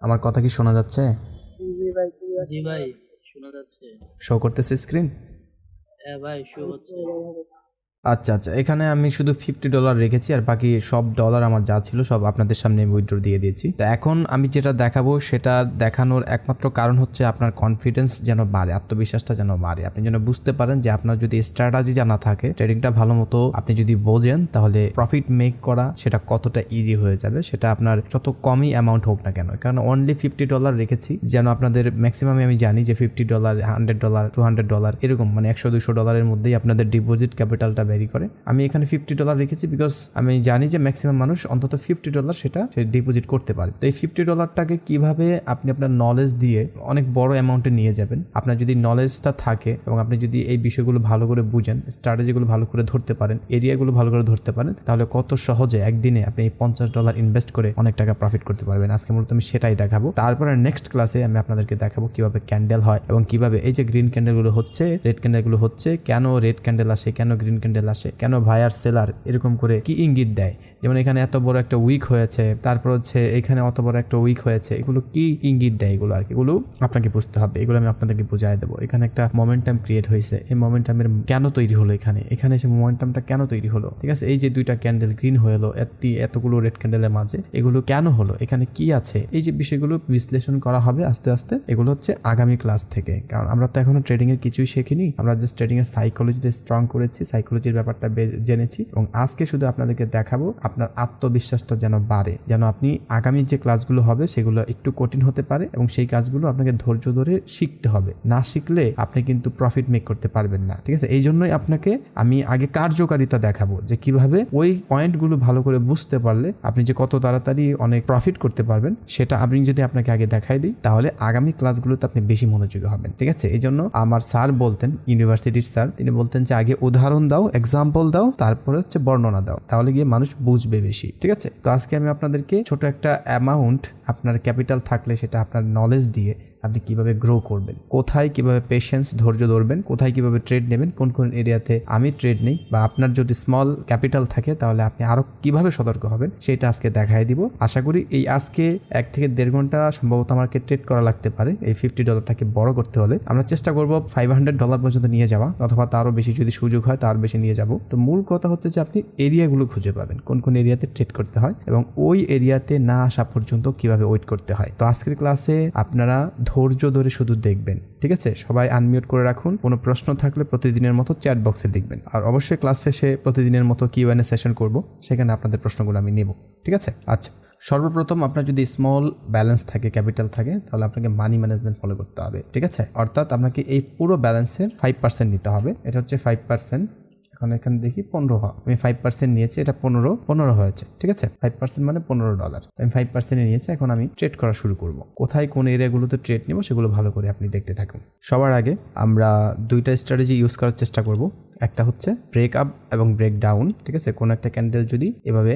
আমার কথা কি শোনা যাচ্ছে? জি ভাই জি ভাই, শোনা যাচ্ছে। শো করতেছে স্ক্রিন? হ্যাঁ ভাই, শো হচ্ছে। আচ্ছা আচ্ছা, এখানে আমি শুধু $50 রেখেছি আর বাকি সব ডলার আমার যা ছিল সব আপনাদের সামনে উইথড্র দিয়ে দিয়েছি। তো এখন আমি যেটা দেখাবো সেটা দেখানোর একমাত্র কারণ হচ্ছে আপনার কনফিডেন্স যেন বাড়ে, আত্মবিশ্বাসটা যেন বাড়ে, আপনি যেন বুঝতে পারেন যে আপনার যদি স্ট্র্যাটেজি জানা থাকে, ট্রেডিংটা ভালো মতো আপনি যদি বোঝেন, তাহলে প্রফিট মেক করা সেটা কতটা ইজি হয়ে যাবে, সেটা আপনার যত কমই অ্যামাউন্ট হোক না কেন। কারণ অনলি $50 রেখেছি, যেন আপনাদের ম্যাক্সিমামে আমি জানি যে $50, $100, $200 এরকম, মানে $100-200 মধ্যেই আপনাদের ডিপোজিট ক্যাপিটালটা ভ্যারি করে। আমি এখানে $50 রেখেছি বিকজ আমি জানি যে ম্যাক্সিমাম মানুষ অন্তত $50 সেটা সে ডিপোজিট করতে পারে। তো এই $50টাকে কিভাবে আপনি আপনার নলেজ দিয়ে অনেক বড় অ্যামাউন্টে নিয়ে যাবেন, আপনার যদি নলেজটা থাকে এবং আপনি যদি এই বিষয়গুলো ভালো করে বুঝেন, স্ট্র্যাটেজিগুলো ভালো করে ধরতে পারেন, এরিয়াগুলো ভালো করে ধরতে পারেন, তাহলে কত সহজে একদিনে আপনি এই $50 ইনভেস্ট করে অনেক টাকা প্রফিট করতে পারবেন। আজকে মূলত আমি সেটাই দেখাবো। তারপরে নেক্সট ক্লাসে আমি আপনাদেরকে দেখাবো কিভাবে ক্যান্ডেল হয় এবং কিভাবে এই যে গ্রিন ক্যান্ডেলগুলো হচ্ছে, রেড ক্যান্ডেলগুলো হচ্ছে, কেন রেড ক্যান্ডেল আসে, কেন গ্রিন ক্যান্ডেল আসে, কেন বায়ার সেলার এরকম করে কি ইঙ্গিত দেয়। যেমন এখানে এত বড় একটা উইক হয়েছে, তারপর হচ্ছে এখানে অত বড় একটা উইক হয়েছে, এগুলো কি ইঙ্গিত দেয়, এগুলো আর কি, এগুলো আপনাকে বুঝতে হবে। এগুলো আমি আপনাদেরকে বুঝাই দেবো। এখানে একটা মোমেন্টাম ক্রিয়েট হয়েছে, এই মোমেন্টামের কেন তৈরি হলো, এখানে এসে মোমেন্টামটা কেন তৈরি হলো, ঠিক আছে। এই যে দুইটা ক্যান্ডেল গ্রিন হলো, এতগুলো রেড ক্যান্ডেলের মাঝে, এগুলো কেন হলো, এখানে কি আছে, এই যে বিষয়গুলো বিশ্লেষণ করা হবে আস্তে আস্তে। এগুলো হচ্ছে আগামী ক্লাস থেকে, কারণ আমরা তো এখনো ট্রেডিং এর কিছুই শিখিনি, আমরা জাস্ট ট্রেডিং এর সাইকোলজিটা স্ট্রং করেছি, সাইকোলজির ব্যাপারটা জেনেছি এবং আজকে শুধু আপনাদেরকে দেখাবো আপনার আত্মবিশ্বাসটা যেন বাড়ে, যেন আপনি আগামী যে ক্লাসগুলো হবে সেগুলো একটু কঠিন হতে পারে এবং সেই কাজগুলো আপনাকে ধৈর্য ধরে শিখতে হবে। না শিখলে আপনি কিন্তু প্রফিট মেক করতে পারবেন না, ঠিক আছে। এই জন্যই আপনাকে আমি আগে কার্যকারিতা দেখাবো যে কিভাবে ওই পয়েন্টগুলো ভালো করে বুঝতে পারলে আপনি যে কত তাড়াতাড়ি অনেক প্রফিট করতে পারবেন, সেটা আমি যদি আপনাকে আগে দেখাই দিই, তাহলে আগামী ক্লাসগুলোতে আপনি বেশি মনোযোগী হবেন, ঠিক আছে। এই জন্য আমার স্যার বলতেন, ইউনিভার্সিটির স্যার, তিনি বলতেন যে আগে উদাহরণ দাও, এক্সাম্পল দাও, তারপরে হচ্ছে বর্ণনা দাও, তাহলে গিয়ে মানুষ বুঝবে বেশি, ঠিক আছে। তো আজকে আমি আপনাদেরকে ছোট একটা অ্যামাউন্ট, আপনার ক্যাপিটাল থাকলে সেটা আপনার নলেজ দিয়ে আপনি কিভাবে গ্রো করবেন, কোথায় কিভাবে পেশেন্স ধৈর্য ধরবেন, কোথায় কিভাবে ট্রেড নেবেন, কোন কোন এরিয়াতে আমি ট্রেড নেই, বা আপনার যদি স্মল ক্যাপিটাল থাকে তাহলে আপনি আরো কিভাবে সতর্ক হবেন সেটা আজকে দেখাই দিব। আশা করি এই আজকে 1 থেকে 1.5 ঘন্টা সম্ভবত আমাকে ট্রেড করা লাগতে পারে এই $50টাকে বড় করতে হলে। আমরা চেষ্টা করব $500 পর্যন্ত নিয়ে যাওয়া, অথবা তারও বেশি যদি সুযোগ হয় তার বেশি নিয়ে যাব। তো মূল কথা হচ্ছে যে আপনি এরিয়াগুলো খুঁজে পাবেন, কোন কোন এরিয়াতে ট্রেড করতে হয় এবং ওই এরিয়াতে না আসা পর্যন্ত কিভাবে ওয়েট করতে হয়। তো আজকের ক্লাসে আপনারা ধৈর্য ধরে শুধু দেখবেন, ঠিক আছে। সবাই আনমিউট করে রাখুন, কোনো প্রশ্ন থাকলে প্রতিদিনের মতো চ্যাট বক্সে লিখবেন, আর অবশ্যই ক্লাস শেষে প্রতিদিনের মতো কিউএনএ সেশন করব, সেখানে আপনাদের প্রশ্নগুলো আমি নেব, ঠিক আছে। আচ্ছা, সর্বপ্রথম আপনার যদি স্মল ব্যালেন্স থাকে, ক্যাপিটাল থাকে, তাহলে আপনাকে মানি ম্যানেজমেন্ট ফলো করতে হবে, ঠিক আছে। অর্থাৎ আপনাকে এই পুরো ব্যালেন্সের 5% নিতে হবে। এটা হচ্ছে 5%। এখন এখানে দেখি 15 হয়, আমি 5% নিয়েছি, এটা 15 হয়েছে, ঠিক আছে। 5% মানে $15, আমি 5% নিয়েছি। এখন আমি ট্রেড করা শুরু করব। কোথায় কোন এরিয়াগুলোতে ট্রেড নেব সেগুলো ভালো করে আপনি দেখতে থাকুন। সবার আগে আমরা দুইটা স্ট্র্যাটেজি ইউজ করার চেষ্টা করব। একটা হচ্ছে ব্রেক আপ এবং ব্রেক ডাউন, ঠিক আছে। কোনো একটা ক্যান্ডেল যদি এভাবে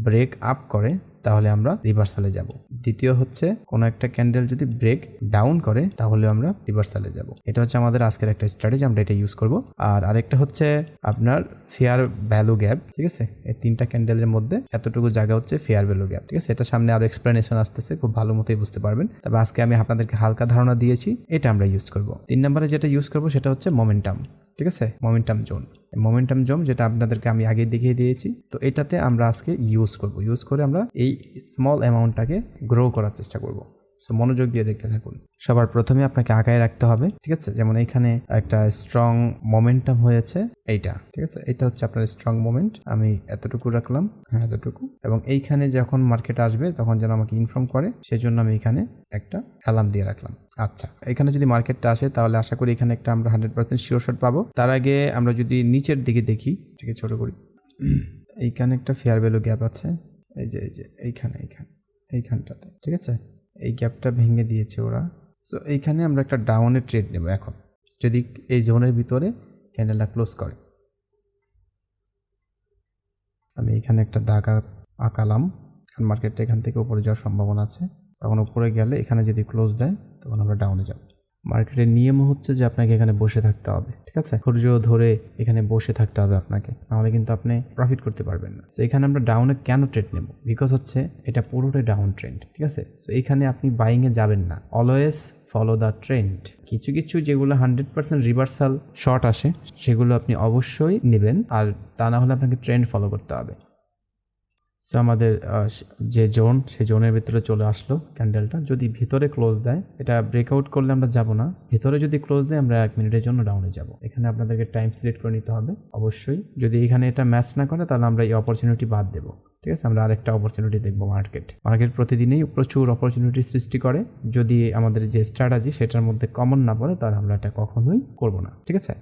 ব্রেক আপ করে তাহলে আমরা রিভার্সালে যাব। দ্বিতীয় হচ্ছে কোনো একটা ক্যান্ডেল যদি ব্রেক ডাউন করে তাহলে আমরা রিভার্সালে যাব। এটা হচ্ছে আমাদের আজকের একটা স্ট্র্যাটেজি, আমরা এটা ইউজ করব। আর আরেকটা হচ্ছে আপনার ফেয়ার ভ্যালু গ্যাপ, ঠিক আছে। এই 3টা ক্যান্ডেলের মধ্যে এতটুকু জায়গা হচ্ছে ফেয়ার ভ্যালু গ্যাপ, ঠিক আছে। এটা সামনে আরো এক্সপ্লেনেশন আসতেছে, খুব ভালো মতোই বুঝতে পারবেন। তবে আজকে আমি আপনাদেরকে হালকা ধারণা দিয়েছি, এটা আমরা ইউজ করব। 3 নম্বরে যেটা ইউজ করব সেটা হচ্ছে মোমেন্টাম, ঠিক আছে। মোমেন্টাম জোন যেটা আপনাদেরকে আমি আগে দেখিয়ে দিয়েছি। তো এটাতে আমরা আজকে ইউজ করে আমরা এই স্মল অ্যামাউন্টটাকে গ্রো করার চেষ্টা করব। সো মনোযোগ দিয়ে দেখতে থাকুন। সবার প্রথমে আপনাকে আগায় রাখতে হবে, ঠিক আছে। যেমন এখানে একটা স্ট্রং মোমেন্টাম হয়েছে, এইটা, ঠিক আছে। এটা হচ্ছে আপনার স্ট্রং মোমেন্ট, আমি এতটুকু রাখলাম, হ্যাঁ এতটুকু। এবং এইখানে যখন মার্কেট আসবে তখন যেন আমাকে ইনফর্ম করে, সেজন্য আমি এখানে একটা অ্যালার্ম দিয়ে রাখলাম। আচ্ছা, এখানে যদি মার্কেটটা আসে তাহলে আশা করি এখানে একটা আমরা 100% শিওর শট পাবো। তার আগে আমরা যদি নিচের দিকে দেখি, ঠিক আছে, ছোট করি, এইখানে একটা ফেয়ার ভ্যালু গ্যাপ আছে, এই যে এইখানটাতে, ঠিক আছে। এই গ্যাপটা ভেঙে দিয়েছে ওরা। সো এইখানে আমরা একটা ডাউনের ট্রেড নেব। এখন যদি এই জোনের ভিতরে ক্যান্ডেলটা ক্লোজ করে, আমি এখানে একটা দাগ আঁকালাম, কারণ মার্কেটটা এখান থেকে উপরে যাওয়ার সম্ভাবনা আছে। তখন উপরে গেলে এখানে যদি ক্লোজ দেয় তখন আমরা ডাউনে যাব। মার্কেটের নিয়ম হচ্ছে যে আপনাকে এখানে বসে থাকতে হবে, ঠিক আছে, ধৈর্য ধরে এখানে বসে থাকতে হবে আপনাকে, নাহলে কিন্তু আপনি প্রফিট করতে পারবেন না। সো এখানে আমরা ডাউনে কেন ট্রেড নেব, বিকজ হচ্ছে এটা পুরোটাই ডাউন ট্রেন্ড, ঠিক আছে। সো এখানে আপনি বাইংয়ে যাবেন না, অলওয়েজ ফলো দ্য ট্রেন্ড। কিছু কিছু যেগুলো 100% রিভার্সাল শর্ট আসে সেগুলো আপনি অবশ্যই নেবেন, আর তা না হলে আপনাকে ট্রেন্ড ফলো করতে হবে। সো আমাদের যে জোন, সেই জোনের ভিতরে চলে আসলো ক্যান্ডেলটা। যদি ভিতরে ক্লোজ দেয়, এটা ব্রেকআউট করলে আমরা যাব না, ভিতরে যদি ক্লোজ দেয় আমরা 1 মিনিটের জন্য ডাউনে যাব। এখানে আপনাদেরকে টাইম সিলেক্ট করে নিতে হবে অবশ্যই। যদি এখানে এটা ম্যাচ না করে তাহলে আমরা এই অপরচুনিটি বাদ দেবো, ঠিক আছে। আমরা আরেকটা অপরচুনিটি দেখবো। মার্কেট প্রতিদিনই প্রচুর অপরচুনিটি সৃষ্টি করে। যদি আমাদের যে স্ট্র্যাটেজি সেটার মধ্যে কমন না পড়ে তাহলে আমরা এটা কখনোই করব না, ঠিক আছে।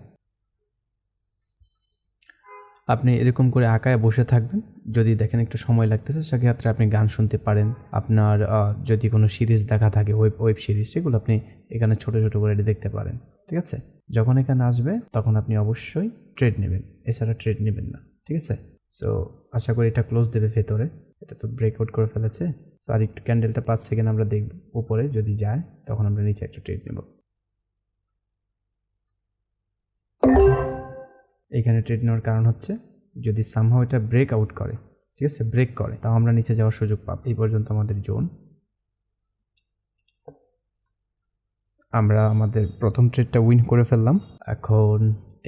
আপনি এরকম করে আঁকায় বসে থাকবেন। যদি দেখেন একটু সময় লাগতেছে সেক্ষেত্রে আপনি গান শুনতে পারেন। আপনার যদি কোনো সিরিজ দেখা থাকে, ওয়েব সিরিজ, সেগুলো আপনি এখানে ছোট ছোট করে দেখতে পারেন, ঠিক আছে। যখন এখানে আসবে তখন আপনি অবশ্যই ট্রেড নেবেন, এছাড়া ট্রেড নেবেন না, ঠিক আছে। সো আশা করি এটা ক্লোজ দেবে ভেতরে, এটা তো ব্রেকআউট করে ফেলেছে। সো আর একটু ক্যান্ডেলটা 5 সেকেন্ড আমরা দেখব, উপরে যদি যায় তখন আমরা নিচে একটা ট্রেড নেব। এখানে ট্রেড নেওয়ার কারণ হচ্ছে যদি সামহাও এটা ব্রেক আউট করে, ঠিক আছে, ব্রেক করে, তাও আমরা নিচে যাওয়ার সুযোগ পাব। এই পর্যন্ত আমাদের জোন। আমরা আমাদের প্রথম ট্রেডটা উইন করে ফেললাম। এখন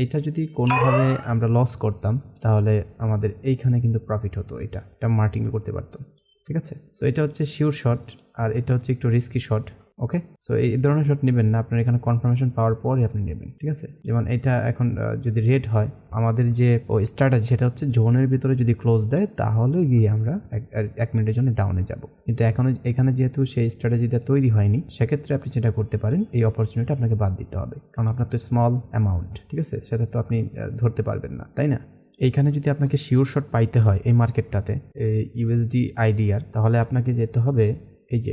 এইটা যদি কোনোভাবে আমরা লস করতাম তাহলে আমাদের এইখানে কিন্তু প্রফিট হতো, এটা মার্টিং করতে পারতাম, ঠিক আছে। সো এটা হচ্ছে শিওর শট, আর এটা হচ্ছে একটু রিস্কি শট, ওকে। সো এই ধরনের শট নেবেন না, আপনার এখানে কনফার্মেশন পাওয়ার পরই আপনি নেবেন, ঠিক আছে। যেমন এটা এখন যদি রেড হয়, আমাদের যে স্ট্র্যাটেজি সেটা হচ্ছে জোনের ভিতরে যদি ক্লোজ দেয় তাহলে গিয়ে আমরা 1 মিনিটের জন্য ডাউনে যাব। কিন্তু এখানে যেহেতু সেই স্ট্র্যাটেজিটা তৈরি হয়নি, সেক্ষেত্রে আপনি যেটা করতে পারেন, এই অপরচুনিটি আপনাকে বাদ দিতে হবে, কারণ আপনার তো স্মল অ্যামাউন্ট, ঠিক আছে, সেটা তো আপনি ধরতে পারবেন না, তাই না। এইখানে যদি আপনাকে শিওর শট পাইতে হয় এই মার্কেটটাতে, ইউএসডি আইডিআর, তাহলে আপনাকে যেতে হবে এই যে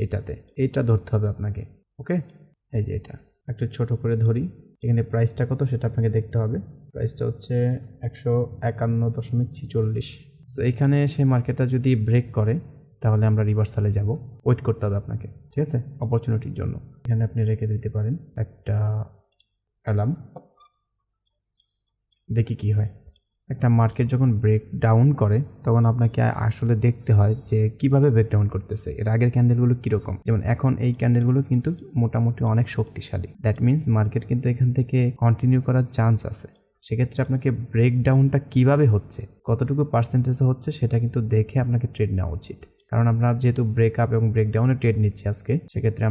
এইটা ধরতে হবে আপনাকে, ওকে। এই যে এটা একটু ছোট করে ধরি, এখানে প্রাইসটা কত সেটা আপনাকে দেখতে হবে। প্রাইসটা হচ্ছে 151.46। সো এইখানে সেই মার্কেটটা যদি ব্রেক করে তাহলে আমরা রিভার্সালে যাব, ওয়েট করতে হবে আপনাকে, ঠিক আছে, অপরচুনিটির জন্য। এখানে আপনি রেখে দিতে পারেন একটা অ্যালার্ম, দেখি কি হয়। একটা মার্কেট যখন ব্রেক ডাউন করে তখন আপনাকে আসলে দেখতে হয় যে কিভাবে ব্রেক ডাউন করতেছে, এর আগের ক্যান্ডেলগুলো কীরকম। যেমন এখন এই ক্যান্ডেলগুলো কিন্তু মোটামুটি অনেক শক্তিশালী, দ্যাট মিন্স মার্কেট কিন্তু এখান থেকে কন্টিনিউ করার চান্স আছে। সেক্ষেত্রে আপনাকে ব্রেক ডাউনটা কীভাবে হচ্ছে, কতটুকু পার্সেন্টেজে হচ্ছে, সেটা কিন্তু দেখে আপনাকে ট্রেড নেওয়া উচিত। কারণ আমরা যেহেতু ব্রেক আপ এবং ব্রেক ডাউনে ট্রেড নিচ্ছি আজকে, সেক্ষেত্রে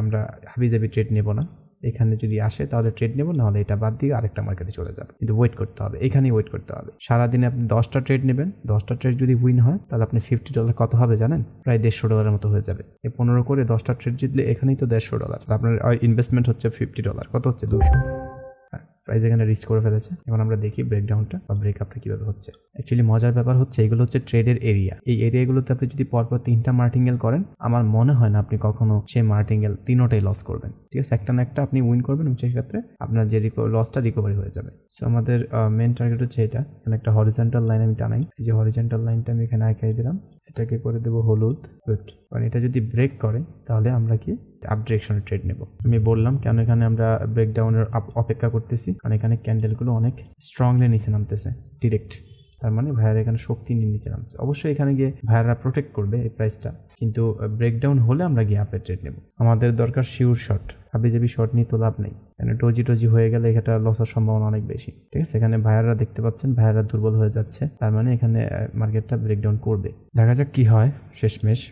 আমরা হাবিজাবি ট্রেড নেব না। এখানে যদি আসে তাহলে ট্রেড নেব, নাহলে এটা বাদ দিয়ে আরেকটা মার্কেটে চলে যাবে। কিন্তু ওয়েট করতে হবে, এখানেই ওয়েট করতে হবে। সারাদিনে আপনি 10টা ট্রেড নেবেন, 10টা ট্রেড যদি উইন হয় তাহলে আপনি $50 কত হবে জানেন? প্রায় $150 মতো হয়ে যাবে। এই 15 করে 10টা ট্রেড জিতলে এখানেই তো $150। আপনার ইনভেস্টমেন্ট হচ্ছে $50, কত হচ্ছে? 200। প্রাইস এখানে রিচ করে ফেলেছে। এখন আমরা দেখি ব্রেকডাউনটা বা ব্রেকআপটা কীভাবে হচ্ছে। অ্যাকচুয়ালি মজার ব্যাপার হচ্ছে এগুলো হচ্ছে ট্রেডের এরিয়া। এই এরিয়াগুলোতে আপনি যদি পরপর 3টা মার্টিঙ্গেল করেন, আমার মনে হয় না আপনি কখনো সেই মার্টিঙ্গেল 3টাই লস করবেন, ঠিক আছে। একটা না একটা আপনি উইন করবেন এবং সেক্ষেত্রে আপনার যে লসটা রিকভারি হয়ে যাবে। সো আমাদের মেন টার্গেট হচ্ছে এটা। এখানে একটা হরিজন্টাল লাইন আমি টানাই, এই যে হরিজন্টাল লাইনটা আমি এখানে আঁকাই দিলাম, এটাকে করে দেবো হলুদ, গুড। কারণ এটা যদি ব্রেক করে তাহলে আমরা কি আপ ডিরেকশনে ট্রেড নেব। আমি বললাম কেন এখানে আমরা ব্রেকডাউনের অপেক্ষা করতেছি, কারণ এখানে ক্যান্ডেলগুলো অনেক স্ট্রংলি নিচে নামতেছে ডিরেক্ট, তার মানে ভাইয়ারা এখানে শক্তি নিয়ে নিচে নামছে। অবশ্যই এখানে গিয়ে ভাইয়ারা প্রোটেক্ট করবে এই প্রাইসটা, কিন্তু ব্রেকডাউন হলে আমরা গিয়ে আপে ট্রেড নেব। আমাদের দরকার শিওর শট, হাবিজাবি শট নিয়ে তো লাভ নেই, কেন টোজি হয়ে গেলে এটা লসের সম্ভাবনা অনেক বেশি, ঠিক আছে। এখানে ভাইয়ারা দেখতে পাচ্ছেন ভাইয়ারা দুর্বল হয়ে যাচ্ছে, তার মানে এখানে মার্কেটটা ব্রেকডাউন করবে। দেখা যাক কি হয় শেষমেশ।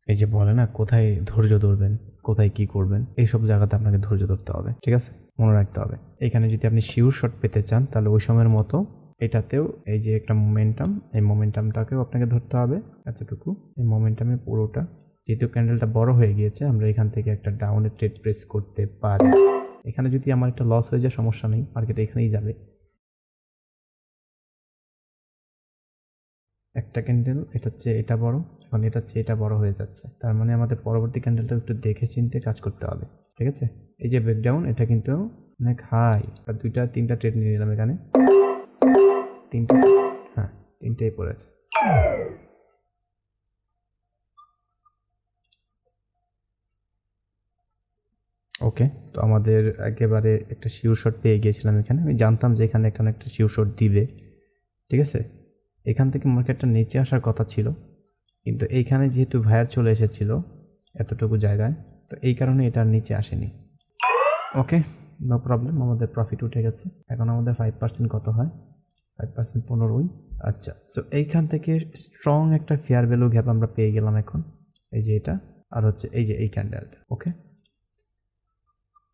এই যে বলে না কোথায় ধৈর্য ধরবেন, কোথায় কি করবেন, এইসব জায়গাতে আপনাকে ধৈর্য ধরতে হবে, ঠিক আছে, মনে রাখতে হবে। এখানে যদি আপনি শিওর শট পেতে চান তাহলে ওই সময়ের মতো এটাতেও এই যে একটা মোমেন্টাম, এই মোমেন্টামটাকেও আপনাকে ধরতে হবে এতটুকু। এই মোমেন্টামে পুরোটা, যেহেতু ক্যান্ডেলটা বড় হয়ে গিয়েছে, আমরা এখান থেকে একটা ডাউনের ট্রেড প্রেস করতে পারি। এখানে যদি আমার একটা লস হয়ে যায় সমস্যা নেই, মার্কেট এখানেই যাবে। একটা ক্যান্ডেল এটা হচ্ছে এটা বড়, এখন এটা হচ্ছে এটা বড় হয়ে যাচ্ছে, তার মানে আমাদের পরবর্তী ক্যান্ডেলটা একটু দেখে চিনতে কাজ করতে হবে, ঠিক আছে। এই যে ব্রেকডাউন, এটা কিন্তু অনেক হাই, 2-3টা ট্রেড নিয়ে নিলাম এখানে, 3টা, হ্যাঁ 3টাই পড়েছে। ওকে, তো আমাদের একেবারে একটা শিওর শট পেয়ে গিয়েছিলাম এখানে। আমি জানতাম যে এখানে একটা না একটা শিওর শট দিবে, ঠিক আছে। এখান থেকে মার্কেটটা নিচে আসার কথা ছিল, কিন্তু এইখানে যেহেতু ভাইয়ার চলে এসেছিল এতটুকু জায়গায়, তো এই কারণে এটা আর নিচে আসেনি। ওকে, নো প্রবলেম, আমাদের প্রফিট উঠে গেছে। এখন আমাদের 5% কত হয়? 5% 15। আচ্ছা, তো এইখান থেকে স্ট্রং একটা ফেয়ার ভ্যালু গ্যাপ আমরা পেয়ে গেলাম এখন। এই যে এটা, আর হচ্ছে এই যে এই ক্যান্ডেলটা। ওকে,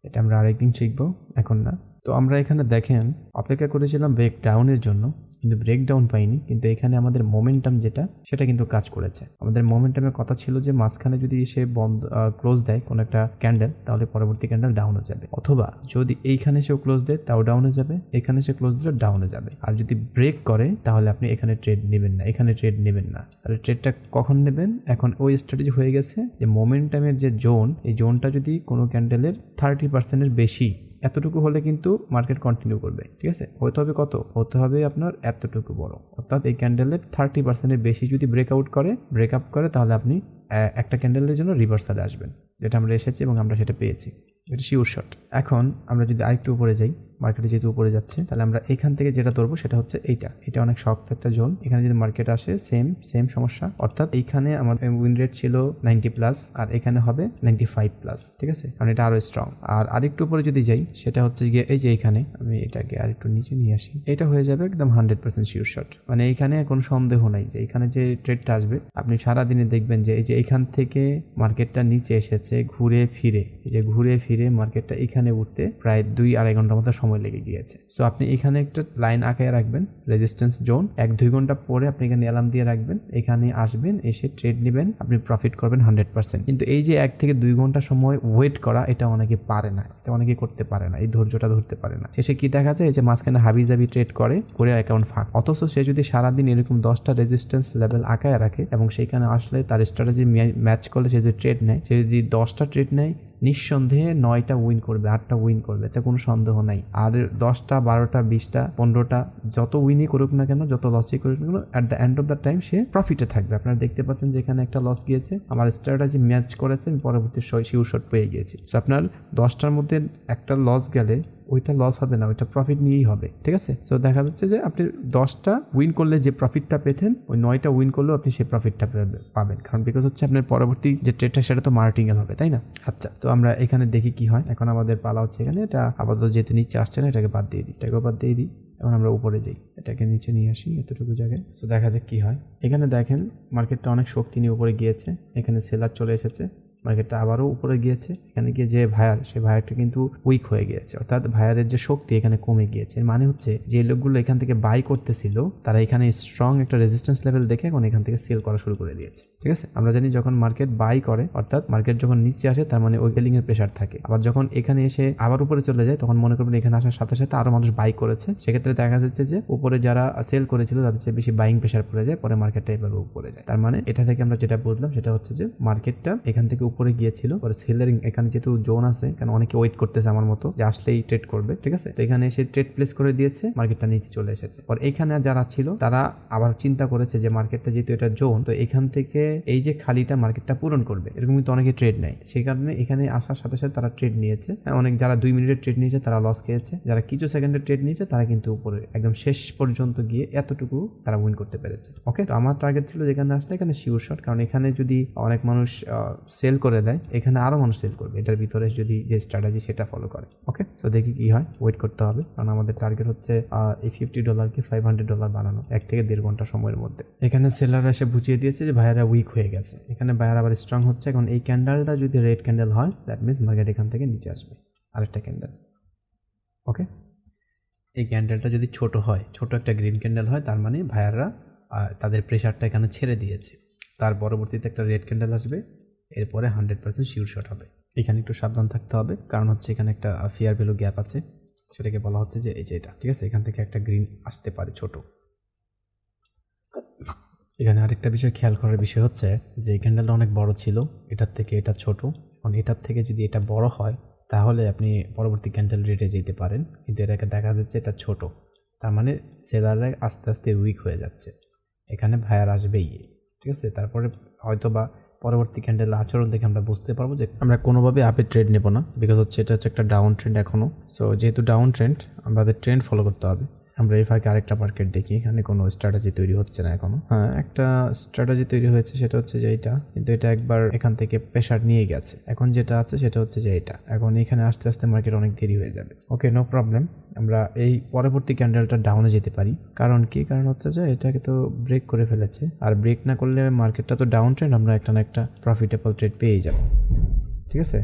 এটা আমরা আরেকদিন শিখবো, এখন না। তো আমরা এখানে দেখেন অপেক্ষা করেছিলাম ব্রেক ডাউনের জন্য, কিন্তু ব্রেক ডাউন পাইনি। কিন্তু এখানে আমাদের মোমেন্টাম যেটা, সেটা কিন্তু কাজ করেছে। আমাদের মোমেন্টামের কথা ছিল যে মাঝখানে যদি সে বন্ধ ক্লোজ দেয় কোনো একটা ক্যান্ডেল, তাহলে পরবর্তী ক্যান্ডেল ডাউনে যাবে, অথবা যদি এইখানে সেও ক্লোজ দেয় তাও ডাউনে যাবে, এখানে সে ক্লোজ দিলে ডাউনে যাবে। আর যদি ব্রেক করে তাহলে আপনি এখানে ট্রেড নেবেন না, এখানে ট্রেড নেবেন না। তাহলে ট্রেডটা কখন নেবেন? এখন ওই স্ট্র্যাটেজি হয়ে গেছে যে মোমেন্টামের যে জোন, এই জোনটা যদি কোনো ক্যান্ডেলের 30%-এর বেশি, এতটুকু হলে কিন্তু মার্কেট কন্টিনিউ করবে, ঠিক আছে। হতে হবে কত? হতে হবে আপনার এতটুকু বড়, অর্থাৎ এই ক্যান্ডেলের 30%-এর বেশি যদি ব্রেকআপ করে, তাহলে আপনি একটা ক্যান্ডেলের জন্য রিভার্সালে আসবেন, যেটা আমরা এসেছি এবং আমরা সেটা পেয়েছি। এটা শিওর শট। এখন আমরা যদি আরেকটু উপরে যাই, মার্কেটে যেহেতু উপরে যাচ্ছে, তাহলে আমরা এখান থেকে যেটা ধরবো সেটা হচ্ছে এটা অনেক শক্ত একটা জোন। এখানে যদি মার্কেট আসে সেম সমস্যা, অর্থাৎ এইখানে আমাদের উইন রেট ছিল 90+, আর এখানে হবে 95+, ঠিক আছে, কারণ এটা আরো স্ট্রং। আর আরেকটু উপরে যদি যাই, সেটা হচ্ছে গিয়ে এই যে এইখানে, আমি এটাকে আরেকটু নিচে নিয়ে আসি, এটা হয়ে যাবে একদম 100% শিওর শট। মানে এইখানে কোনো সন্দেহ নাই যে এখানে যে ট্রেডটা আসবে, আপনি সারাদিনে দেখবেন যে এই যে এইখান থেকে মার্কেটটা নিচে এসেছে ঘুরে ফিরে মার্কেটটা এখানে উঠতে প্রায় 2-2.5 ঘন্টার মতো সময় লেগে গিয়েছে। সো আপনি এখানে একটা লাইন আঁকায় রাখবেন, রেজিস্ট্যান্স জোন। 1-2 ঘন্টা পরে আপনি এখানে অ্যালার্ম দিয়ে রাখবেন, এখানে আসবেন, এসে ট্রেড নেবেন, আপনি প্রফিট করবেন 100%। কিন্তু এই যে 1 থেকে 2 ঘন্টা সময় ওয়েট করা, এটা অনেকে পারে না, এটা অনেকে করতে পারে না, এই ধৈর্যটা ধরতে পারে না। শেষে কি দেখা যায় যে মাঝখানে হাবিজাবি ট্রেড করে অ্যাকাউন্ট ফাঁক। অথচ সে যদি সারাদিন এরকম 10টা রেজিস্ট্যান্স লেভেল আঁকায় রাখে এবং সেইখানে আসলে তার স্ট্র্যাটেজি ম্যাচ করলে সে যদি ট্রেড নেয়, সে যদি 10টা ট্রেড নেয়, নিঃসন্দেহে 9টা উইন করবে, 8টা উইন করবে, এতে কোনো সন্দেহ নাই। আর 10টা 12টা 20টা 15টা যত উইনই করুক না কেন, যত লসই করুক না কেন, at the end of the time সে প্রফিটে থাকবে। আপনারা দেখতে পাচ্ছেন যে এখানে একটা লস গিয়েছে, আমার স্ট্র্যাটেজি ম্যাচ করেছে, আমি পরবর্তী শিওর শট পেয়ে গিয়েছি। সো আপনার 10টার মধ্যে একটা লস গেলে ওইটা লস হবে না, ওইটা প্রফিট নিয়েই হবে, ঠিক আছে। সো দেখা যাচ্ছে যে আপনি 10টা উইন করলে যে প্রফিটটা পেতেন, ওই 9টা উইন করলেও আপনি সেই প্রফিটটা পাবেন, কারণ বিকজ হচ্ছে আপনার পরবর্তী যে ট্রেডটা সেটা তো মার্টিঙ্গেল হবে, তাই না? আচ্ছা, তো আমরা এখানে দেখি কি হয়। এখন আমাদের পালা হচ্ছে এখানে, এটা আপাতত যেহেতু নিচে আসছে না, এটাকে বাদ দিয়ে দিই, এখন আমরা উপরে যাই, এটাকে নিচে নিয়ে আসি এতটুকু জায়গায়। সো দেখা যাক কি হয়। এখানে দেখেন মার্কেটটা অনেক শক্তি নিয়ে উপরে গিয়েছে, এখানে সেলার চলে এসেছে, মার্কেটটা আবারও উপরে গিয়েছে। এখানে গিয়ে যে সে ভায়ারটা কিন্তু উইক হয়ে গিয়েছে, অর্থাৎ ভায়ারের যে শক্তি এখানে কমে গিয়েছে। এর মানে হচ্ছে যে লোকগুলো এখান থেকে বাই করতেছিল, তারা এখানে স্ট্রং একটা রেজিস্ট্যান্স লেভেল দেখে এখন এখান থেকে সেল করা শুরু করে দিয়েছে, ঠিক আছে। আমরা জানি যখন মার্কেট বাই করে, অর্থাৎ মার্কেট যখন নিচে আসে, তার মানে ওই সেলিং এর প্রেশার থাকে। আবার যখন এখানে এসে আবার উপরে চলে যায়, তখন মনে করবেন এখানে আসার সাথে সাথে আরো মানুষ বাই করেছে, সেক্ষেত্রে দেখা যাচ্ছে যে উপরে যারা সেল করেছিল তাদের চেয়ে বেশি বাইং প্রেশার পড়ে যায়, পরে মার্কেটটা এভাবে উপরে যায়। তার মানে এটা থেকে আমরা যেটা বুঝলাম সেটা হচ্ছে যে মার্কেটটা এখান থেকে উপরে গিয়েছিল, সেলারিং এখানে যেহেতু জোন আছে, এখানে অনেকে ওয়েট করতেছে আমার মতো যে আসলেই ট্রেড করবে, ঠিক আছে। তো এখানে এসে ট্রেড প্লেস করে দিয়েছে, মার্কেটটা নিচে চলে এসেছে। আর এখানে যারা ছিল তারা আবার চিন্তা করেছে যে মার্কেটটা যেহেতু এটা জোন, তো এখান থেকে এই যে খালিটা মার্কেটটা পূরণ করবে, এরকম কিন্তু অনেকে ট্রেড নেয়। সেই কারণে এখানে আসার সাথে সাথে তারা ট্রেড নিয়েছে। অনেক যারা 2 মিনিটের ট্রেড নিয়েছে তারা লস খেয়েছে, যারা কিছু সেকেন্ডের ট্রেড নিয়েছে তারা কিন্তু উপরে একদম শেষ পর্যন্ত গিয়ে এতটুকু তারা উইন করতে পেরেছে। ওকে, তো আমার টার্গেট ছিল যেখানে আসলে এখানে শিওর শট, কারণ এখানে যদি অনেক মানুষ সেল করে দেয়, এখানে আরো মানুষ সেল করবে, এটার ভিতরে যদি যে স্ট্র্যাটেজি সেটা ফলো করে। ওকে, সো দেখি কি হয়, ওয়েট করতে হবে, কারণ আমাদের টার্গেট হচ্ছে এই $50 $500 বানানো 1 থেকে 1.5 ঘন্টা সময়ের মধ্যে। এখানে সেলাররা এসে বুঝিয়ে দিয়েছে যে ভাইয়ারা উইক হয়ে গেছে, এখানে ভাইয়ারা আবার স্ট্রং হচ্ছে। এখন এই ক্যান্ডেলটা যদি রেড ক্যান্ডেল হয়, দ্যাট মিনস মার্কেট এখান থেকে নিচে আসবে, আরেকটা ক্যান্ডেল। ওকে, এই ক্যান্ডেলটা যদি ছোট হয়, ছোট একটা গ্রিন ক্যান্ডেল হয়, তার মানে ভাইয়াররা তাদের প্রেশারটা এখানে ছেড়ে দিয়েছে। তার পরবর্তীতে একটা রেড ক্যান্ডেল আসবে, এরপরে 100% শিওর শট হবে। এখানে একটু সাবধান থাকতে হবে, কারণ হচ্ছে এখানে একটা ফেয়ার ভ্যালু গ্যাপ আছে, সেটাকে বলা হচ্ছে যে এই যে এটা, ঠিক আছে। এখান থেকে একটা গ্রিন আসতে পারে ছোট। এখানে আরেকটা বিষয় খেয়াল করার বিষয় হচ্ছে যে এই ক্যান্ডেলটা অনেক বড় ছিল, এটার থেকে এটা ছোট। এখন এটার থেকে যদি এটা বড় হয়, তাহলে আপনি পরবর্তী ক্যান্ডেল রেটে যেতে পারেন, কিন্তু এটাকে দেখা যাচ্ছে এটা ছোট, তার মানে সেলাররা আস্তে আস্তে উইক হয়ে যাচ্ছে। এখানে ভায়ার আসবেই, ঠিক আছে। তারপরে হয়তো বা পরবর্তী ক্যান্ডেলের আচরণ দেখে আমরা বুঝতে পারবো যে আমরা কোনোভাবে আপে ট্রেড নেব না, বিকজ হচ্ছে এটা হচ্ছে একটা ডাউন ট্রেন্ড এখনও। সো যেহেতু ডাউন ট্রেন্ড, আমাদের ট্রেন্ড ফলো করতে হবে। আমরা এই ফাঁকে আরেকটা মার্কেট দেখি, এখানে কোনো স্ট্র্যাটেজি তৈরি হচ্ছে না এখনো। হ্যাঁ, একটা স্ট্র্যাটেজি তৈরি হয়েছে, সেটা হচ্ছে যে এইটা, কিন্তু এটা একবার এখান থেকে প্রেশার নিয়ে গেছে। এখন যেটা আছে সেটা হচ্ছে যে এটা, এখন এখানে আস্তে আস্তে মার্কেট অনেক দেরি হয়ে যাবে। ওকে, নো প্রবলেম। আমরা এই পরবর্তী ক্যান্ডেলটা ডাউনে যেতে পারি। কারণ কি? কারণ হচ্ছে যে এটাকে তো ব্রেক করে ফেলেছে, আর ব্রেক না করলে মার্কেটটা তো ডাউন ট্রেন্ড, আমরা একটা না একটা প্রফিটেবল ট্রেড পেয়েই যাব। ঠিক আছে,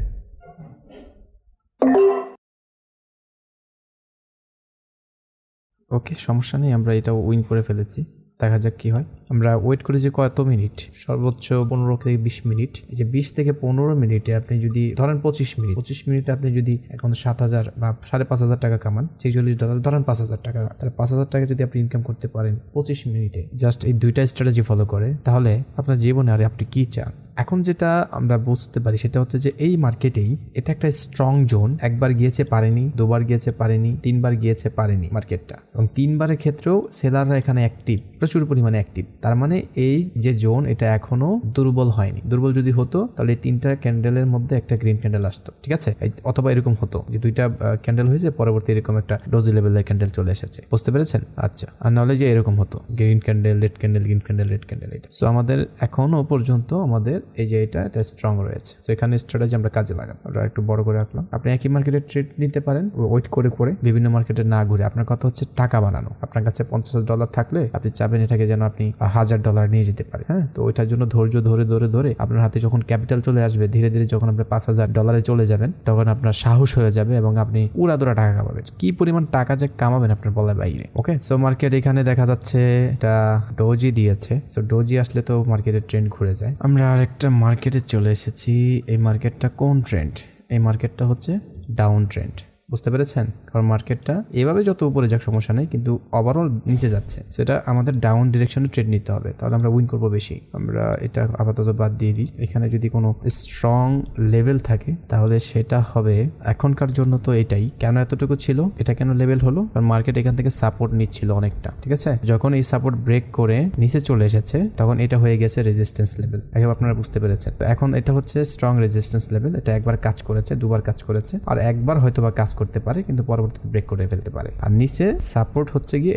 ওকে, সমস্যা নেই, আমরা এটা উইন করে ফেলেছি। দেখা যাক কি হয়। আমরা ওয়েট করেছি কত মিনিট? সর্বোচ্চ 15 থেকে 20 মিনিট। এই যে 20 থেকে 15 মিনিটে আপনি যদি ধরেন 25 মিনিটে আপনি যদি এখন 7,000 বা 5,500 টাকা কামান, $46 ধরেন 5,000 টাকা, তাহলে 5,000 টাকা যদি আপনি ইনকাম করতে পারেন 25 মিনিটে, জাস্ট এই দুইটা স্ট্র্যাটেজি ফলো করে, তাহলে আপনার জীবনে আর আপনি কি চান? এখন যেটা আমরা বুঝতে পারি সেটা হচ্ছে যে এই মার্কেটেই এটা একটা স্ট্রং জোন। একবার গিয়েছে পারেনি, দুবার গিয়েছে পারেনি, তিনবার গিয়েছে পারেনি মার্কেটটা, এবং তিনবারের ক্ষেত্রেও সেলাররা এখানে অ্যাক্টিভ, প্রচুর পরিমাণে অ্যাক্টিভ। তার মানে এই যে জোন, এটা এখনো দুর্বল হয়নি। দুর্বল যদি হতো তাহলে এই তিনটা ক্যান্ডেলের মধ্যে একটা গ্রিন ক্যান্ডেল আসতো, ঠিক আছে? অথবা এরকম হতো যে দুইটা ক্যান্ডেল হয়েছে, পরবর্তী এরকম একটা ডোজি লেভেলের ক্যান্ডেল চলে এসেছে, বুঝতে পেরেছেন? আচ্ছা, আর নাহলে যে এরকম হতো green candle, red candle, green candle, red candle, এটা। সো আমাদের এখনো পর্যন্ত আমাদের এই যে এটা স্ট্রং রয়েছে। তো এখানে স্ট্র্যাটেজি আমরা কাজে লাগাবো। আমরা একটু বড় করে রাখলাম। আপনি একই মার্কেটে ট্রেড নিতে পারেন, ওয়েট করে করে, বিভিন্ন মার্কেটে না ঘুরে। আপনার কথা হচ্ছে টাকা বানানো। আপনার কাছে $50 থাকলে আপনি চাবেন এটাকে যেন আপনি $1,000 নিয়ে যেতে পারেন। হ্যাঁ, তো ওইটার জন্য ধৈর্য ধরে ধরে ধরে আপনার হাতে যখন ক্যাপিটাল চলে আসবে, ধীরে ধীরে যখন আপনি $5,000 চলে যাবেন, তখন আপনার সাহস হয়ে যাবে এবং আপনি উড়াদোড়া টাকা কামাবেন। কি পরিমাণ টাকা যে কামাবেন আপনার বলার বাইরে। ওকে, সো মার্কেট এখানে দেখা যাচ্ছে এটা ডোজি দিয়েছে। সো ডোজি আসলে তো মার্কেটের ট্রেন্ড ঘুরে যায়। আমরা আরেকটা মার্কেটে চলে এসেছি। এই মার্কেটটা কোন ট্রেন্ড? এই মার্কেটটা হচ্ছে ডাউন ট্রেন্ড, বুঝতে পেরেছেন? কারণ মার্কেটটা এভাবে যত উপরে যাক সমস্যা নেই, কিন্তু ওভারঅল নিচে যাচ্ছে, সেটা আমাদের ডাউন ডিরেকশনে ট্রেড নিতে হবে, তাহলে আমরা উইন করবো বেশি। আমরা এটা আপাতত বাদ দিয়ে দিই। এখানে যদি কোনো স্ট্রং লেভেল থাকে তাহলে সেটা হবে এখনকার জন্য তো এটাই। কেন এতটুকু ছিল? এটা কেন লেভেল হলো? কারণ মার্কেট এখান থেকে সাপোর্ট নিচ্ছিল অনেকটা, ঠিক আছে? যখন এই সাপোর্ট ব্রেক করে নিচে চলে এসেছে, তখন এটা হয়ে গেছে রেজিস্ট্যান্স লেভেল। এখন আপনারা বুঝতে পেরেছেন। তো এখন এটা হচ্ছে স্ট্রং রেজিস্ট্যান্স লেভেল। এটা একবার কাজ করেছে, দুবার কাজ করেছে, আর একবার হয়তো বা কাজ করতে পারে, কিন্তু পরবর্তীতে ব্রেক করে ফেলতে পারে। আর নিচে সাপোর্ট হচ্ছে গিয়ে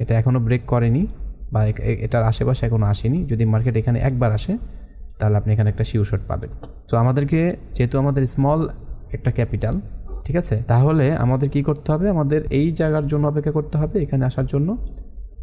এটা এখনো ব্রেক করেনি, বা এটার আশেপাশে এখনো আসেনি। যদি মার্কেট এখানে একবার আসে, তাহলে আপনি এখানে একটা শিওর শট পাবেন। তো আমাদেরকে, যেহেতু আমাদের স্মল একটা ক্যাপিটাল, ঠিক আছে, তাহলে আমাদের কি করতে হবে? আমাদের এই জায়গার জন্য অপেক্ষা করতে হবে, এখানে আসার জন্য,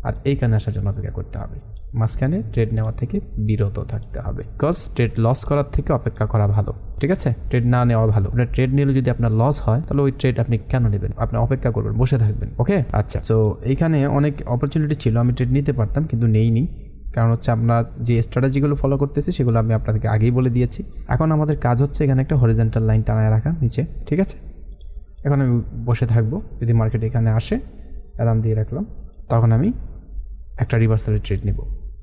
আর এইখানে আসার জন্য অপেক্ষা করতে হবে। মাঝখানে ট্রেড নেওয়া থেকে বিরত থাকতে হবে, বিকজ ট্রেড লস করার থেকে অপেক্ষা করা ভালো, ঠিক আছে? ট্রেড না নেওয়া ভালো। আপনার ট্রেড নিলে যদি আপনার লস হয়, তাহলে ওই ট্রেড আপনি কেন নেবেন? আপনি অপেক্ষা করবেন, বসে থাকবেন। ওকে, আচ্ছা। তো এইখানে অনেক অপরচুনিটি ছিল, আমি ট্রেড নিতে পারতাম, কিন্তু নেইনি। কারণ হচ্ছে আপনার যে স্ট্র্যাটেজিগুলো ফলো করতেছি সেগুলো আমি আপনাদেরকে আগেই বলে দিয়েছি। এখন আমাদের কাজ হচ্ছে এখানে একটা হরিজন্টাল লাইন টানায় রাখা নিচে, ঠিক আছে? এখন আমি বসে থাকবো। যদি মার্কেট এখানে আসে, অ্যালার্ম দিয়ে রাখলাম, তখন আমি একটা রিভার্সালের ট্রেড নিব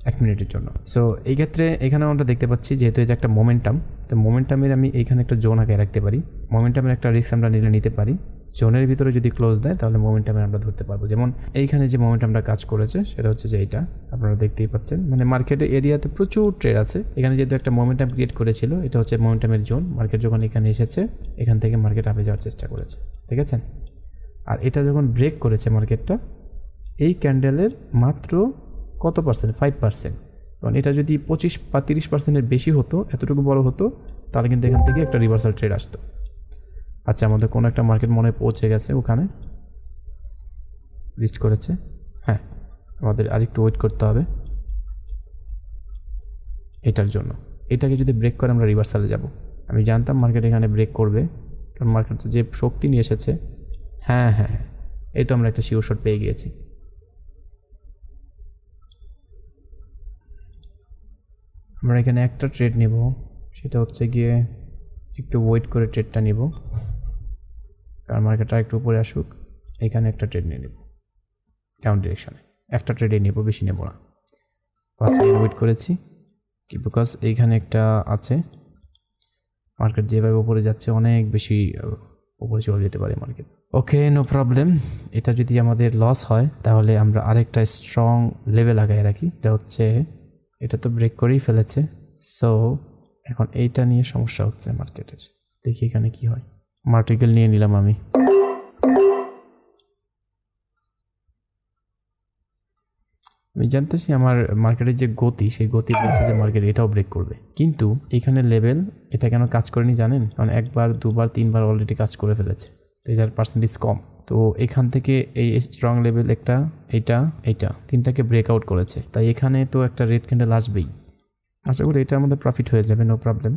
1 মিনিটের জন্য। সো এই ক্ষেত্রে এখানে আমরা দেখতে পাচ্ছি, যেহেতু এটা একটা মোমেন্টাম, তো মোমেন্টামের আমি এইখানে একটা জোন আগে রাখতে পারি। মোমেন্টামের একটা রিস্ক আমরা নিতে পারি। জোনের ভিতরে যদি ক্লোজ দেয়, তাহলে মোমেন্টামে আমরা ধরতে পারবো। যেমন এইখানে যে মোমেন্টামটা কাজ করেছে, সেটা হচ্ছে যে এইটা আপনারা দেখতেই পাচ্ছেন। মানে মার্কেটের এরিয়াতে প্রচুর ট্রেড আছে। এখানে যেহেতু একটা মোমেন্টাম ক্রিয়েট করেছিল, এটা হচ্ছে মোমেন্টামের জোন। মার্কেট যখন এখানে এসেছে, এখান থেকে মার্কেট আপে যাওয়ার চেষ্টা করেছে, ঠিক আছে? আর এটা যখন ব্রেক করেছে মার্কেটটা, এই ক্যান্ডেলের মাত্র কত পার্সেন্ট? 5%। কারণ এটা যদি 25 বা 30%-এর বেশি হতো, এতটুকু বড় হতো, তাহলে কিন্তু এখান থেকে একটা রিভার্সাল ট্রেড আসতো। আচ্ছা, আমাদের কোনো একটা মার্কেট মনে পৌঁছে গেছে, ওখানে লিস্ট করেছে। হ্যাঁ, আমাদের আরেকটু ওয়েট করতে হবে এটার জন্য। এটাকে যদি ব্রেক করে আমরা রিভার্সালে যাব। আমি জানতাম মার্কেট এখানে ব্রেক করবে, কারণ মার্কেট যে শক্তি নিয়ে এসেছে। হ্যাঁ হ্যাঁ, এই তো আমরা একটা শিওর শট পেয়ে গিয়েছি। আমরা এখানে একটা ট্রেড নেব, সেটা হচ্ছে গিয়ে একটু ওয়েট করে ট্রেডটা নিব, কারণ মার্কেটটা একটু উপরে আসুক। এখানে একটা ট্রেড নিয়ে নেব ডাউন ডিরেকশনে, একটা ট্রেডে নেব, বেশি নেব না। 5 সেকেন্ড ওয়েট করেছি, কি বিকজ এইখানে একটা আছে। মার্কেট যেভাবে উপরে যাচ্ছে, অনেক বেশি উপরে চলে যেতে পারে মার্কেট। ওকে, নো প্রবলেম। এটা যদি আমাদের লস হয়, তাহলে আমরা আরেকটা স্ট্রং লেভেল আগায় রাখি। এটা হচ্ছে, এটা তো ব্রেক করেই ফেলেছে। সো এখন এইটা নিয়ে সমস্যা হচ্ছে মার্কেটের। দেখি এখানে কি হয়। মার্টিকেল নিয়ে নিলাম আমি। আমি জানতেছি আমার মার্কেটের যে গতি, সেই গতি বলছে যে মার্কেট এটাও ব্রেক করবে, কিন্তু এখানে লেভেল এটা কেন কাজ করেনি জানেন? কারণ একবার, দুবার, তিনবার অলরেডি কাজ করে ফেলেছে, তো এটার পার্সেন্টেজ কম। তো এখান থেকে এই স্ট্রং লেভেল একটা, এইটা তিনটাকে ব্রেকআউট করেছে, তাই এখানে তো একটা রেড ক্যান্ডেল আসবেই। আশা করি এটা আমাদের প্রফিট হয়ে যাবে, নো প্রবলেম।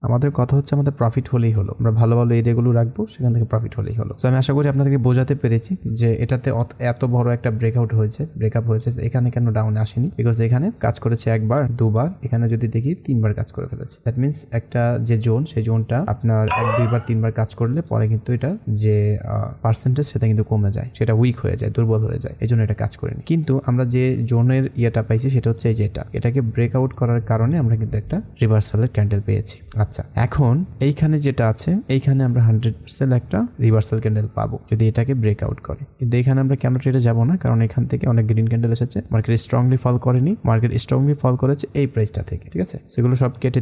আমাদের কথা হচ্ছে আমাদের প্রফিট হলেই হলো, আমরা ভালো ভালো এরিয়াগুলো রাখবো, সেখান থেকে প্রফিট হলেই হলো। তো আমি আশা করি আপনাদেরকে বোঝাতে পেরেছি যে এটাতে এত বড় একটা ব্রেকআপ হয়েছে, এখানে কেন ডাউনে আসেনি, বিকজ এখানে কাজ করেছে একবার, দুবার, এখানে যদি দেখি তিনবার কাজ করে ফেলেছে। দ্যাট মিনস একটা যে জোন, সেই জোনটা আপনার 1, 2 বার, 3 বার কাজ করলে পরে কিন্তু এটা যে পার্সেন্টেজ সেটা কিন্তু কমে যায়, সেটা উইক হয়ে যায়, দুর্বল হয়ে যায়, এই জন্য এটা কাজ করেনি। কিন্তু আমরা যে জোনের ইয়েটা পাইছি সেটা হচ্ছে এই যে এটাকে ব্রেকআউট করার কারণে আমরা কিন্তু একটা রিভার্সালের ক্যান্ডেল পেয়েছি। আচ্ছা, এখন এইখানে যেটা আছে, এইখানে আমরা 100% একটা রিভার্সাল ক্যান্ডেল পাবো যদি এটাকে ব্রেকআউট করে। কিন্তু এখানে আমরা কেন ট্রেডে যাব না, কারণ এখান থেকে অনেক গ্রিন ক্যান্ডেল এসেছে, মার্কেট স্ট্রংলি ফল করেনি, মার্কেট স্ট্রংলি ফল করেছে এই প্রাইসটা থেকে, ঠিক আছে? সেগুলো সব কেটে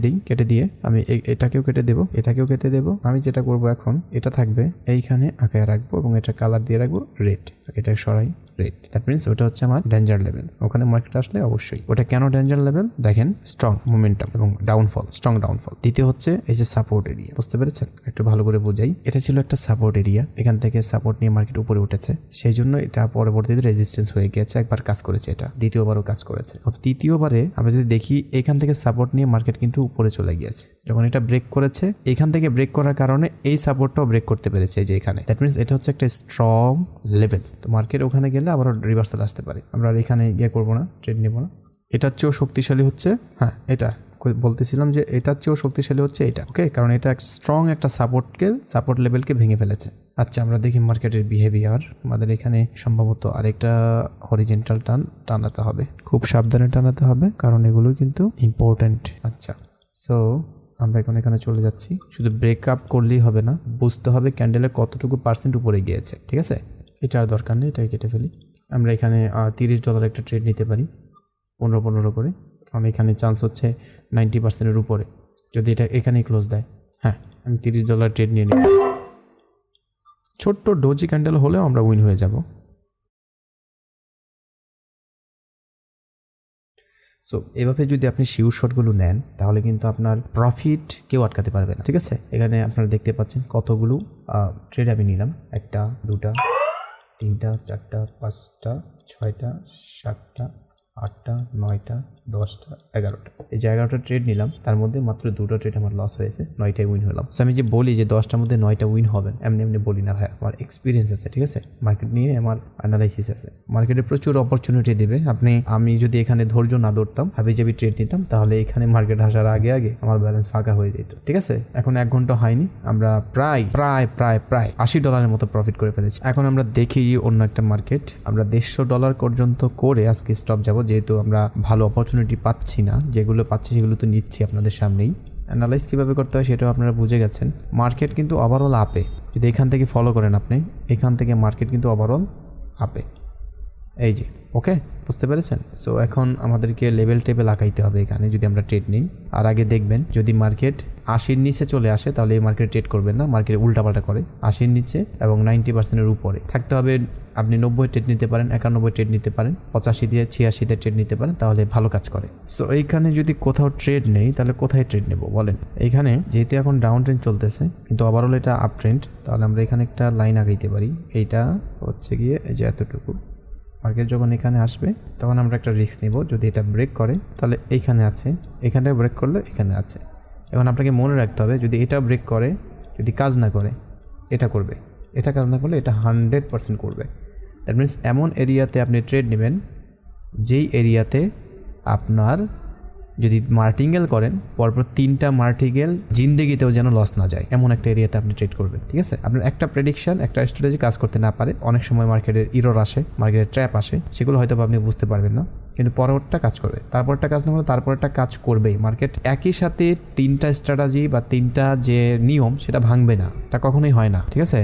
দিয়ে আমি এটাকেও কেটে দেবো, এটাকেও কেটে দেবো। আমি যেটা করব এখন, এটা থাকবে এইখানে আঁকায় রাখবো এবং এটা কালার দিয়ে রাখবো রেড, এটা সরাই রেড। দ্যাট মিনস ওটা হচ্ছে আমার ডেঞ্জার লেভেল। ওখানে মার্কেট আসলে অবশ্যই ওটা কেন ডেঞ্জার লেভেল দেখেন, স্ট্রং মোমেন্টাম এবং ডাউনফল, স্ট্রং ডাউনফল। দ্বিতীয় হচ্ছে এই যে সাপোর্ট এরিয়া, বুঝতে পেরেছেন? একটু ভালো করে বোঝাই, এটা ছিল একটা সাপোর্ট এরিয়া, এখান থেকে সাপোর্ট নিয়ে মার্কেট উপরে উঠেছে, সেই জন্য এটা পরবর্তীতে রেজিস্ট্যান্স হয়ে গিয়েছে। একবার কাজ করেছে, এটা দ্বিতীয়বারও কাজ করেছে। তৃতীয়বারে আমরা যদি দেখি, এখান থেকে সাপোর্ট নিয়ে মার্কেট কিন্তু উপরে চলে গিয়েছে। যখন এটা ব্রেক করেছে, এখান থেকে ব্রেক করার কারণে এই সাপোর্টটাও ব্রেক করতে পেরেছে যে এখানে। দ্যাট মিনস এটা হচ্ছে একটা স্ট্রং লেভেল। তো মার্কেট ওখানে গেলে আবার রিভার্সাল আসতে পারে, আমরা আর এখানে গিয়ে করবো না, ট্রেড নেবো না। এটার চেয়েও শক্তিশালী হচ্ছে, হ্যাঁ এটা বলতেছিলাম যে এটার চেয়েও শক্তিশালী হচ্ছে এটা, ওকে? কারণ এটা স্ট্রং একটা সাপোর্ট লেভেলকে ভেঙে ফেলেছে। আচ্ছা, আমরা দেখি মার্কেটের বিহেভিয়ার। আমাদের এখানে সম্ভবত আরেকটা হরিজেন্টাল টানাতে হবে, খুব সাবধানে টানাতে হবে, কারণ এগুলো কিন্তু ইম্পর্ট্যান্ট। আচ্ছা, সো আমরা এখানে চলে যাচ্ছি। শুধু ব্রেকআপ করলেই হবে না, বুঝতে হবে ক্যান্ডেলের কতটুকু পার্সেন্ট উপরে গিয়েছে, ঠিক আছে? এটা আর দরকার নেই, এটাকে কেটে ফেলি। আমরা এখানে $30 একটা ট্রেড নিতে পারি 15 করে, কারণ এখানে চান্স হচ্ছে 90%-এর উপরে, যদি এটা এখানেই ক্লোজ দেয়। হ্যাঁ, আমি $30 ট্রেড নিয়ে নিই। ছোট্ট ডোজি ক্যান্ডেল হলেও আমরা উইন হয়ে যাব। সো এভাবে যদি আপনি শিওর শটগুলো নেন, তাহলে কিন্তু আপনার প্রফিট কেউ আটকাতে পারবে না, ঠিক আছে? এখানে আপনারা দেখতে পাচ্ছেন কতগুলো ট্রেড আমি নিলাম, 1টা, 2টা, 3টা, 4টা, 5টা, 6টা, 7টা, 8টা, 9টা, 10টা, 11টা। এই যে 11টা ট্রেড নিলাম, তার মধ্যে মাত্র 2টা ট্রেড আমার লস হয়েছে, 9টায় উইন হলাম। সো আমি যে বলি যে 10টার মধ্যে 9টা উইন হবেন, এমনি বলি না ভাই, আমার এক্সপিরিয়েন্স আছে, ঠিক আছে? মার্কেট নিয়ে আমার অ্যানালাইসিস আছে। মার্কেটে প্রচুর অপরচুনিটি দেবে। আমি যদি এখানে ধৈর্য না ধরতাম, হাবিজাবি ট্রেড নিতাম, তাহলে এখানে মার্কেট আসার আগে আমার ব্যালেন্স ফাঁকা হয়ে যেত, ঠিক আছে? এখন 1 ঘন্টা হয়নি, আমরা প্রায় $80 মতো প্রফিট করে ফেলেছি। এখন আমরা দেখি অন্য একটা মার্কেট, আমরা $150 পর্যন্ত করে আজকে স্টপ যাব, যেহেতু আমরা ভালো অপরচুনিটি পাচ্ছি না। যেগুলো পাচ্ছি সেগুলো তো নিচ্ছি আপনাদের সামনেই। অ্যানালাইজ কীভাবে করতে হয় সেটাও আপনারা বুঝে গেছেন। মার্কেট কিন্তু ওভারঅল আপে, যদি এখান থেকে ফলো করেন আপনি, এখান থেকে মার্কেট কিন্তু ওভারঅল আপে, এই যে, ওকে? বুঝতে পেরেছেন? সো এখন আমাদেরকে লেভেল টেবিল আঁকাইতে হবে এখানে যদি আমরা ট্রেড নিই। আর আগে দেখবেন যদি মার্কেট 80-র নিচে চলে আসে, তাহলে এই মার্কেট ট্রেড করবেন না, মার্কেট উল্টাপাল্টা করে। 80-র নিচে এবং 90%-এর উপরে থাকতে হবে। আপনি 90 ট্রেড নিতে পারেন, 91 ট্রেড নিতে পারেন, 85 দিয়ে 86-তে ট্রেড নিতে পারেন, তাহলে ভালো কাজ করে। সো এইখানে যদি কোথাও ট্রেড নেই, তাহলে কোথায় ট্রেড নেব বলেন? এইখানে যেহেতু এখন ডাউন ট্রেন্ড চলতেছে, কিন্তু ওভারঅল এটা আপ ট্রেন্ড, তাহলে আমরা এখানে একটা লাইন আগাইতে পারি। এইটা হচ্ছে গিয়ে এই যে এতটুকু। মার্কেট যখন এখানে আসবে, তখন আমরা একটা রিস্ক নেব। যদি এটা ব্রেক করে, তাহলে এইখানে আছে, এখানে ব্রেক করলে এখানে আছে। এখন আপনাকে মনে রাখতে হবে, যদি এটা ব্রেক করে, যদি কাজ না করে, এটা করবে, এটা কাজ না করলে এটা 100% করবে। দ্যাট মিনস এমন এরিয়াতে আপনি ট্রেড নেবেন, যেই এরিয়াতে আপনার যদি মার্টিঙ্গেল করেন, পরপর 3টা মার্টিঙ্গেল জিন্দেগিতেও যেন লস না যায়, এমন একটা এরিয়াতে আপনি ট্রেড করবেন, ঠিক আছে? আপনার একটা প্রেডিকশন, একটা স্ট্র্যাটেজি কাজ করতে না পারে, অনেক সময় মার্কেটের ইরর আসে, মার্কেটের ট্র্যাপ আসে, সেগুলো হয়তো আপনি বুঝতে পারবেন না, কিন্তু পরেরটা কাজ করবে। তারপরটা কাজ না হলে তারপরটা কাজ করবেই। মার্কেট একই সাথে 3টা স্ট্র্যাটেজি বা 3টা যে নিয়ম, সেটা ভাঙবে না, এটা কখনোই হয় না, ঠিক আছে?